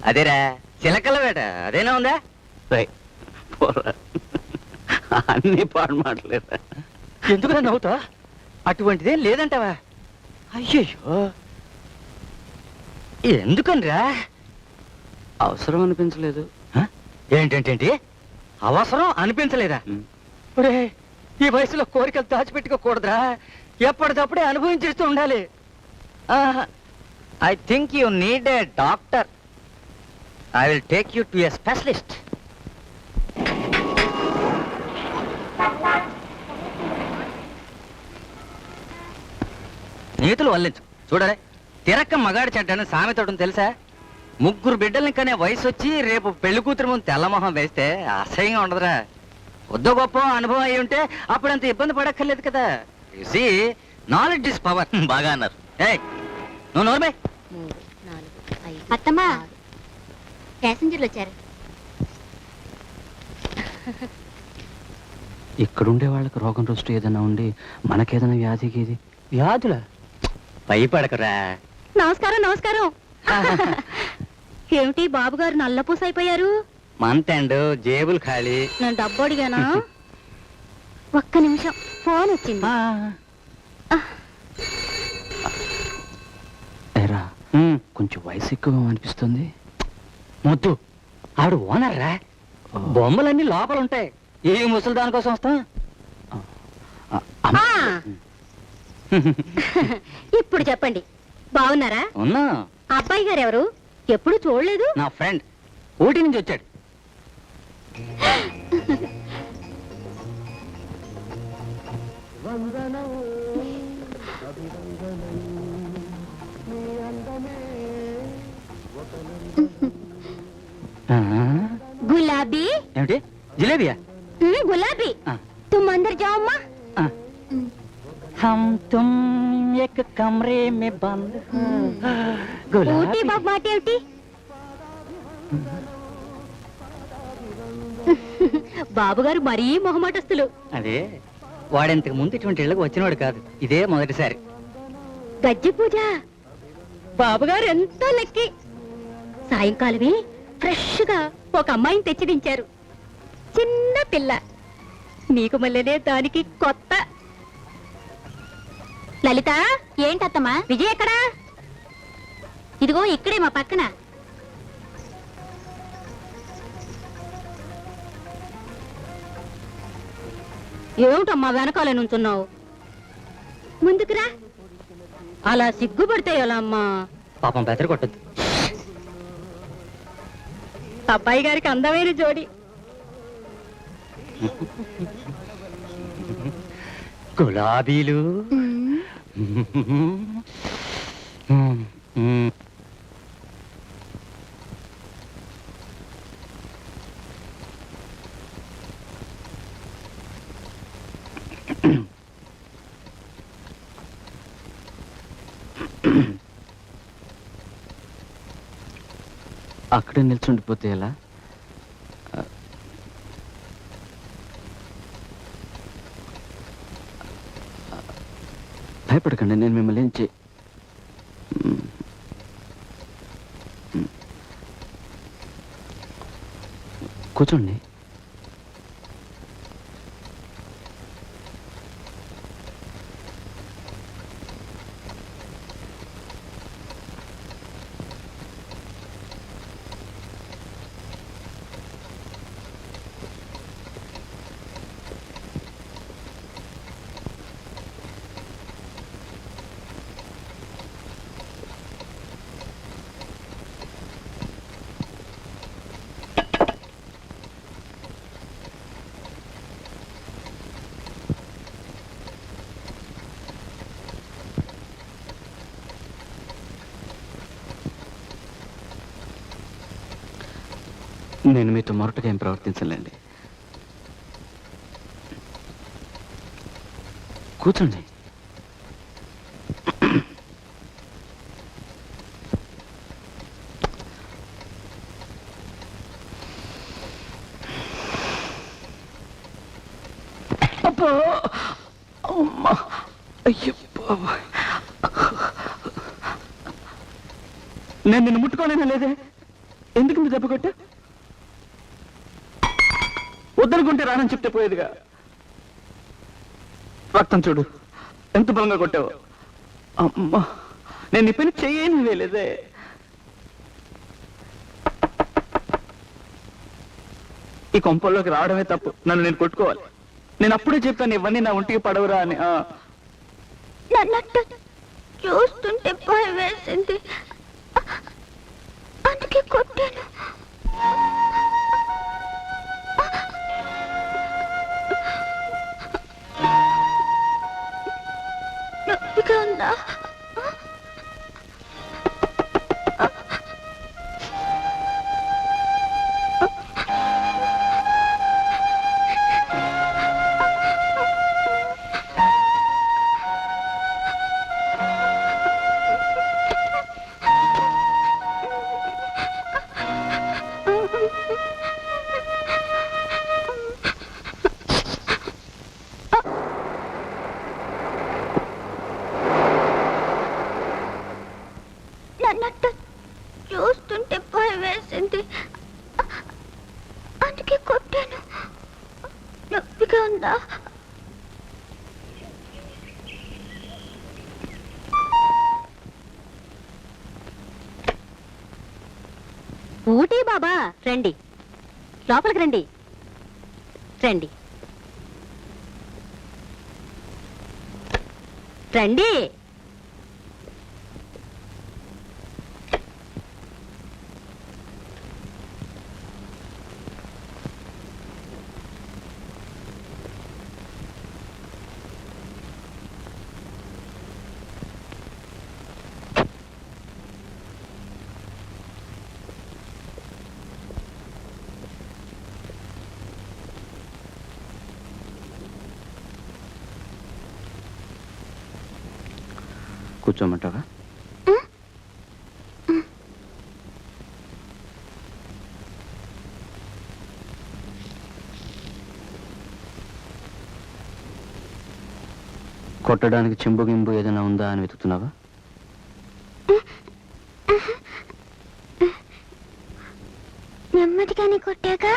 అదేరా చిలకల వేట అదేనా ఉందా? అన్ని పాడు మాటలేదా? ఎందుకురా నవ్వుతా? అటువంటిదేం లేదంటావా? అయ్యయ్యో ఎందుకనిరా? అవసరం అనిపించలేదు. ఏంటంటే అవసరం అనిపించలేదా? ఒరే ఈ వయసులో కోరికలు దాచిపెట్టుకోకూడదురా, ఎప్పటికప్పుడే అనుభవించేస్తూ ఉండాలి. I think you need a doctor. I will take you to A specialist. నీతులు వల్లించు. చూడరే తిరక్క మగాడి చెడ్డని సామెతోటం తెలుసా? ముగ్గురు బిడ్డల్ని కనే వయసు వచ్చి రేపు పెళ్లి కూతురు ముందు తెల్లమొహం వేస్తే అసహ్యంగా ఉండదురా. కొద్ది గొప్ప అనుభవం అయి ఉంటే అప్పుడంత ఇబ్బంది పడక్కర్లేదు కదా. చూసి నాలెడ్జ్ ఇస్ పవర్ బాగా అన్నారు. ఏయ్ నువ్వు నోర్మే. అత్తమ్మా ప్యాసింజర్లు వచ్చారు. ఇక్కడుండే వాళ్ళకి రోగం రుష్టి ఏదైనా ఉండి మనకేదైనా వ్యాధికి ఇది వ్యాధుల భయపడకరా. నమస్కారం నమస్కారం. ఏమిటి బాబుగారు నల్లపూస అయిపోయారు? మంత్ ఎండ్, జేబులు ఖాళీ. నేను డబ్బు అడిగానా? ఒక్క నిమిషం ఫోన్ వచ్చింది. ఏరా కొంచెం వయసు ఎక్కువ అనిపిస్తుంది. మొద్దు ఆవిడ ఓనర్ రా. బొమ్మలన్నీ లోపల ఉంటాయి. ఏ ముసలి దానికోసం వస్తాం. ఇప్పుడు చెప్పండి, బాగున్నారా? ఉన్నా. అబ్బాయి గారు ఎవరు? ఎప్పుడు చూడలేదు. నా ఫ్రెండ్ ఊటీ నుంచి వచ్చాడు. గులాబీ ఏమిటి? జిలేబియా? గులాబీ. తుమ్ అందరు జావమ్మా. हम तुम एक कमरे में बंद ఊటీ బాబు మాట ఏమిటి? బాబుగారు మరీ మొహమాటస్తులు. అదే వాడింతకు ముందు ఇటువంటి ఇళ్ళకి వచ్చినవాడు కాదు, ఇదే మొదటిసారి. గజ్జి పూజ. బాబుగారు ఎంతో లక్కీ. సాయంకాలమే ఫ్రెష్ గా ఒక అమ్మాయిని తెచ్చి దించారు. చిన్న పిల్ల. నీకు మళ్ళీ దానికి కొత్త. లలిత ఏంటత్తమ్మా? విజయ్ ఎక్కడా? ఇదిగో ఇక్కడే మా పక్కన. ఏమిటమ్మా వెనకాల నుంచున్నావు? ముందుకురా. అలా సిగ్గుపడితే ఎలా అమ్మా? పాపం బెదర కొట్టద్దు. అబ్బాయి గారికి అందమైన జోడి. గులాబీలు. అక్కడే నిల్చుండిపోతే ఎలా? భయపడకండి, నేను మిమ్మల్ని ఏం కూర్చోండి. నేను మీతో మొరటగా ఏం ప్రవర్తించలేండి. కూర్చోండి. నేను నిన్ను ముట్టుకోలేనా? లేదే. ఎందుకు ఇంత దెబ్బ కొట్టా? వద్దనుకుంటే రానని చెప్తే పోయేదిగా. రక్తం చూడు ఎంత బలంగా కొట్టావు. అమ్మా, నేను నీ పని చెయ్యని వేలేదే. ఈ కొంపల్లోకి రావడమే తప్పు. నన్ను నేను కొట్టుకోవాలి. నేను అప్పుడే చెప్తాను ఇవన్నీ నా ఒంటికి పడవరా అని. నన్నట్టు చూస్తుంటే భయం వేసింది, అందుకే కొట్టాను. నొప్పిగా ఉందా? నన్నట్టు చూస్తుంటే భయం వేసింది, అందుకే కొట్టాను. నొప్పిగా ఉందా? ఊటీ బాబా, రండి లోపలికి రండి. రండి రండి. కూర్చోమంటావా? కొట్టడానికి చెంబు గింబు ఏదైనా ఉందా అని వెతుకుతున్నావా? నెమ్మదిగానే కొట్టాగా.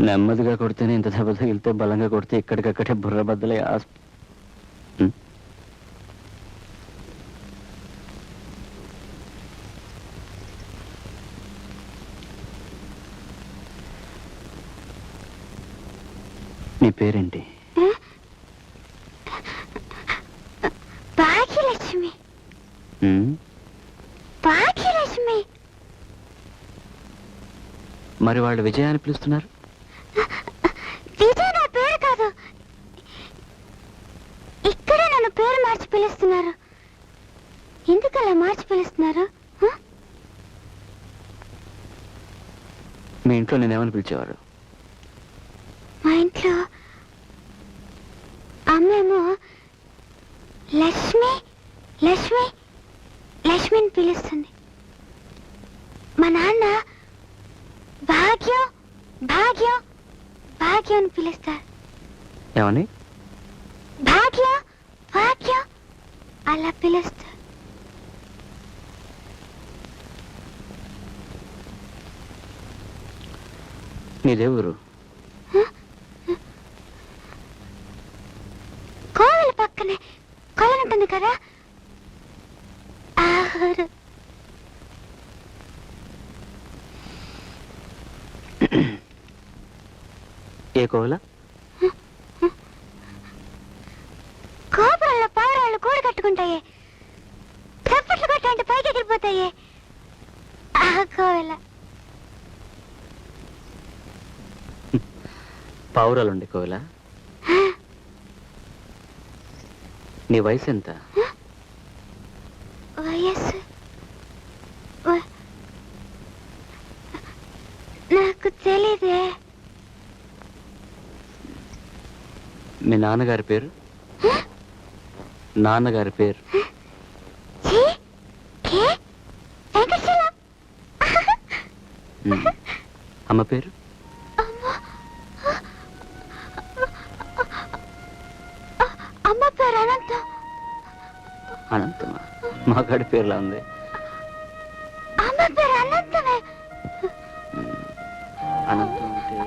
నెమ్మదిగా కొడితేనే ఇంత దెబ్బ తగిలితే, బలంగా కొడితే ఇక్కడికక్కడే బుర్ర బద్దలై నీ పేరేంటి? భాగ్యలక్ష్మి. భాగ్యలక్ష్మి. మరి వాళ్ళు విజయ అని పిలుస్తున్నారు? విజయ్ నా పేరు కాదు, ఇక్కడే నన్ను పేరు మార్చి పిలుస్తున్నారు. ఎందుకు అలా మార్చి పిలుస్తున్నారు? మీ ఇంట్లో నేనేమని పిలిచేవారు? మా ఇంట్లో అమ్మేమో లక్ష్మి లక్ష్మి లక్ష్మిని పిలుస్తుంది. మా నాన్న భాగ్యం భాగ్యం భాగ్యం అని పిలుస్తారు. ఏమని? భాగ్యం భాగ్యం అలా పిలుస్తారు. నీదేవరు? కోవెల పక్కనే కొలను ఉంటుంది కదా, ఆ ఊరు. ఏ కోవల? కోపురంలో పావురాళ్ళు కూడు కట్టుకుంటాయి, చప్పట్లు కొట్టంటే పైకి ఎగిరిపోతాయి, ఆ కోవెల. పావురాలుండే కోవెల? నీ వయసు ఎంత? వయస్సు నాకు తెలీదే. మీ నాన్నగారి పేరు? నాన్నగారి పేరు? అమ్మ పేరు? అమ్మ పేరు అనంతం. అనంతమా మగాడి పేర్లా ఉంది. అమ్మ పేరు అనంతమే. అనంతం అంటే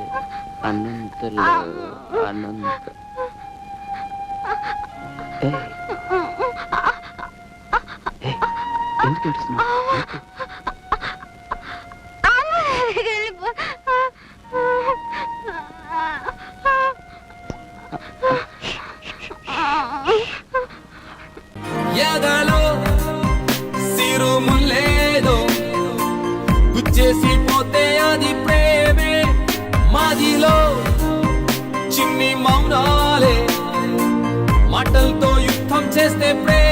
అనంతలో అనంత. ఏయ్, ఏయ్, ఎందుకు ఏడుస్తున్నావు? అమ్మ దగ్గరికి వెళ్ళిపో. ఎదలో సిరుములేదో గుచ్చేసి పోతే అది ప్రేమే, మాదిలో చిన్ని మౌనాలే మాటలతో యుద్ధం చేస్తే ప్రేమ.